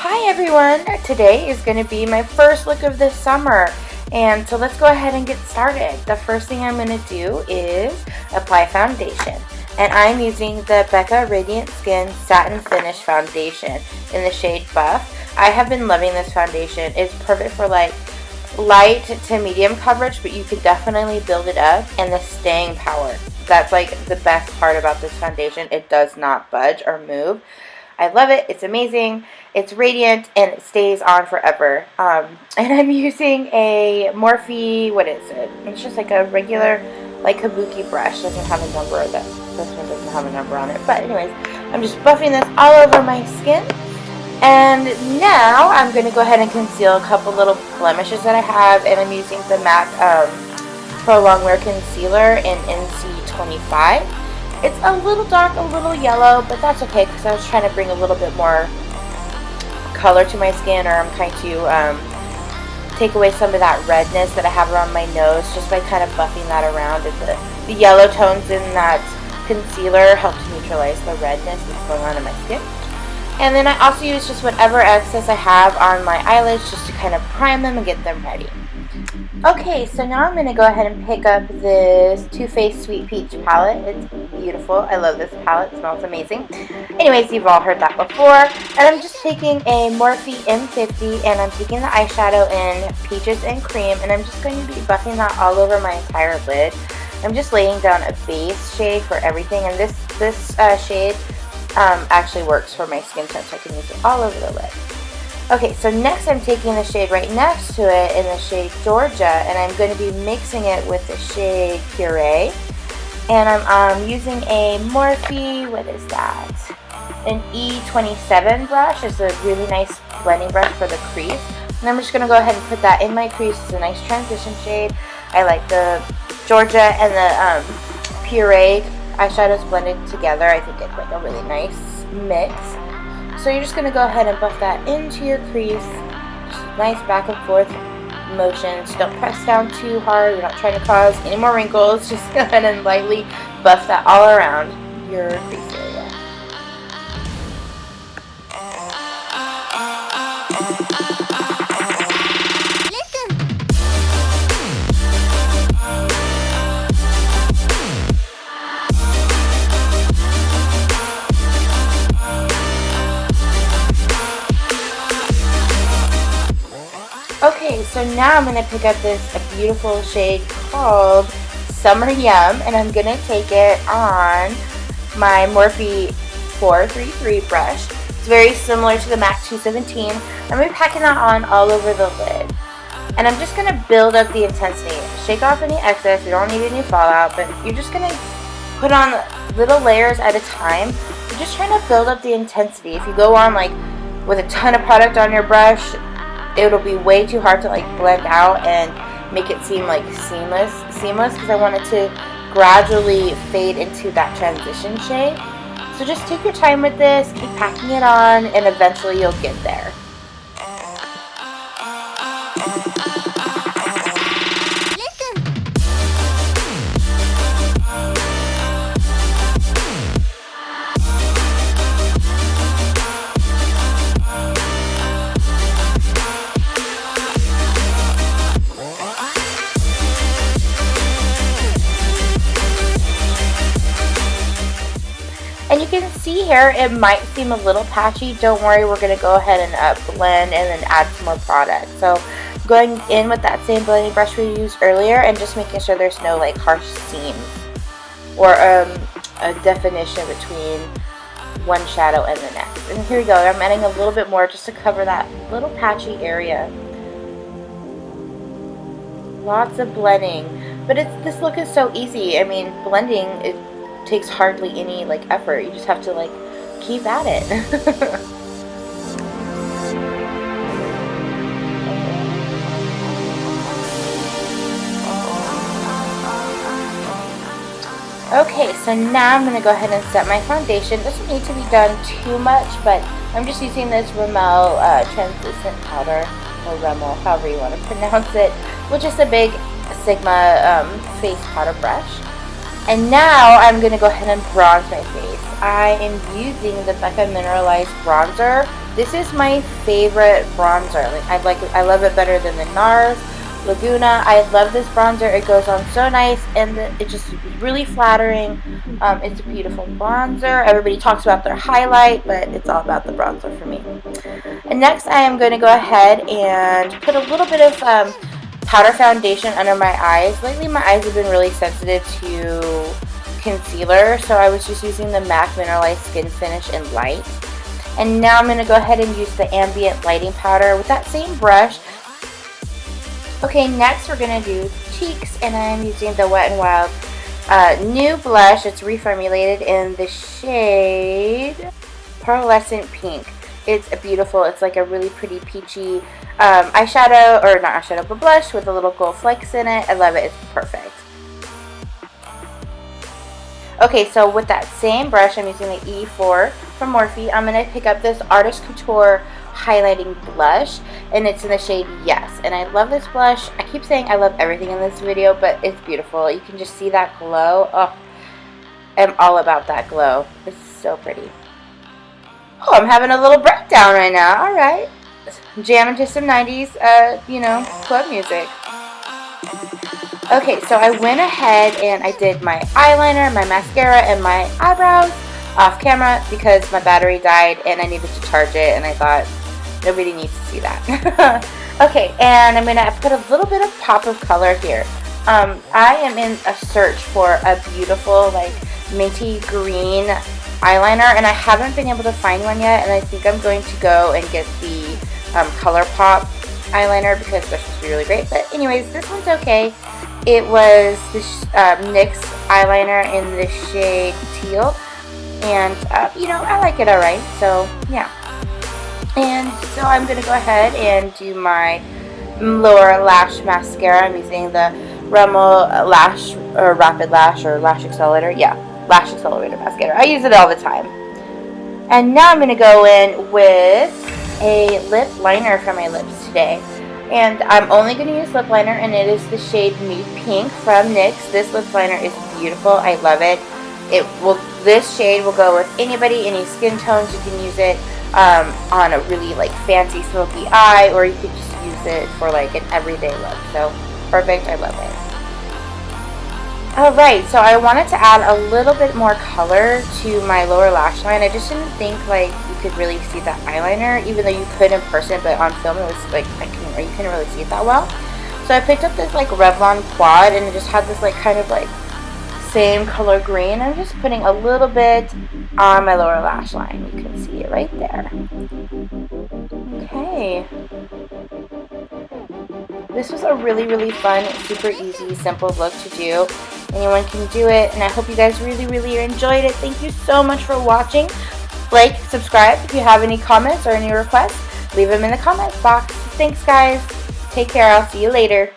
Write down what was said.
Hi everyone! Today is going to be my first look of this summer, and so let's go ahead and get started. The first thing I'm going to do is apply foundation, and I'm using the Becca Radiant Skin Satin Finish Foundation in the shade Buff. I have been loving this foundation. It's perfect for like light to medium coverage, but you can definitely build it up, and the staying power. That's like the best part about this foundation. It does not budge or move. I love it. It's amazing. It's radiant and it stays on forever. And I'm using a Morphe, what is it? It's just like a regular, like kabuki brush. Doesn't have a number. This one doesn't have a number on it. But anyways, I'm just buffing this all over my skin. And now I'm going to go ahead and conceal a couple little blemishes that I have. And I'm using the MAC Pro Longwear Concealer in NC25. It's a little dark, a little yellow, but that's okay because I was trying to bring a little bit more color to my skin, or I'm trying to take away some of that redness that I have around my nose just by kind of buffing that around. And the yellow tones in that concealer help to neutralize the redness that's going on in my skin. And then I also use just whatever excess I have on my eyelids just to kind of prime them and get them ready. Okay, so now I'm going to go ahead and pick up this Too Faced Sweet Peach palette. It's beautiful. I love this palette. It smells amazing. Anyways, you've all heard that before. And I'm just taking a Morphe M50 and I'm taking the eyeshadow in Peaches and Cream, and I'm just going to be buffing that all over my entire lid. I'm just laying down a base shade for everything, and this shade actually works for my skin tone, so I can use it all over the lid. Okay, so next I'm taking the shade right next to it in the shade Georgia, and I'm going to be mixing it with the shade Puree. And I'm using a Morphe, what is that? An E27 brush. It's a really nice blending brush for the crease. And I'm just going to go ahead and put that in my crease. It's a nice transition shade. I like the Georgia and the Puree eyeshadows blended together. I think it's like a really nice mix. So you're just going to go ahead and buff that into your crease. Just nice back and forth motions. Don't press down too hard. You're not trying to cause any more wrinkles. Just go ahead and lightly buff that all around your crease area. Okay, so now I'm going to pick up this beautiful shade called Summer Yum, and I'm going to take it on my Morphe 433 brush. It's very similar to the MAC 217. I'm going to be packing that on all over the lid. And I'm just going to build up the intensity. Shake off any excess. You don't need any fallout, but you're just going to put on little layers at a time. You're just trying to build up the intensity. If you go on like with a ton of product on your brush, it'll be way too hard to like blend out and make it seem like seamless because I want it to gradually fade into that transition shade. So just take your time with this, keep packing it on, and eventually you'll get there. And you can see here, it might seem a little patchy. Don't worry, we're going to go ahead and blend and then add some more product. So going in with that same blending brush we used earlier and just making sure there's no like harsh seams or a definition between one shadow and the next. And here we go, I'm adding a little bit more just to cover that little patchy area. Lots of blending. But this look is so easy. I mean, blending, it takes hardly any like effort. You just have to like keep at it. Okay, so now I'm going to go ahead and set my foundation. It doesn't need to be done too much, but I'm just using this Rimmel translucent powder, or Rimmel, however you want to pronounce it, which is a big Sigma face powder brush. And now I'm going to go ahead and bronze my face. I am using the Becca Mineralized Bronzer This is my favorite bronzer. I love it better than the NARS Laguna. I love this bronzer. It goes on so nice, and it's just really flattering. It's a beautiful bronzer. Everybody talks about their highlight, but it's all about the bronzer for me. And next I am going to go ahead and put a little bit of powder foundation under my eyes. Lately my eyes have been really sensitive to concealer, so I was just using the MAC Mineralized Skin Finish in Light. And now I'm going to go ahead and use the ambient lighting powder with that same brush. Okay, next we're going to do cheeks, and I'm using the Wet n Wild new blush. It's reformulated in the shade Pearlescent Pink. It's beautiful. It's like a really pretty peachy eyeshadow, or not eyeshadow, but blush with a little gold flakes in it. I love it. It's perfect. Okay, so with that same brush, I'm using the E4 from Morphe. I'm going to pick up this Artist Couture highlighting blush, and it's in the shade Yes. And I love this blush. I keep saying I love everything in this video, but it's beautiful. You can just see that glow. Oh, I'm all about that glow. It's so pretty. Oh, I'm having a little breakdown right now. All right. Jamming to some 90s, club music. Okay, so I went ahead and I did my eyeliner, my mascara, and my eyebrows off camera because my battery died and I needed to charge it, and I thought nobody needs to see that. Okay, and I'm going to put a little bit of pop of color here. I am in a search for a beautiful, like, minty green eyeliner, and I haven't been able to find one yet, and I think I'm going to go and get the ColourPop eyeliner because they're supposed to be really great. But anyways, this one's okay. It was this NYX eyeliner in the shade Teal, and I like it alright, so yeah. And so I'm going to go ahead and do my lower lash mascara. I'm using the Rimmel Lash, or Rapid Lash, or Lash Accelerator. Yeah, Lash Accelerator mascara. I use it all the time. And now I'm going to go in with a lip liner for my lips today. And I'm only going to use lip liner, and it is the shade Nude Pink from NYX. This lip liner is beautiful. I love it. This shade will go with anybody, any skin tones. You can use it on a really like fancy smoky eye, or you could just use it for like an everyday look. So perfect. I love it. Alright, so I wanted to add a little bit more color to my lower lash line. I just didn't think like you could really see that eyeliner, even though you could in person, but on film it was like you couldn't really see it that well. So I picked up this like Revlon Quad, and it just had this like kind of like same color green. I'm just putting a little bit on my lower lash line. You can see it right there. Okay. This was a really, really fun, super easy, simple look to do. Anyone can do it, and I hope you guys really, really enjoyed it. Thank you so much for watching. Like, subscribe. If you have any comments or any requests, leave them in the comments box. Thanks, guys. Take care. I'll see you later.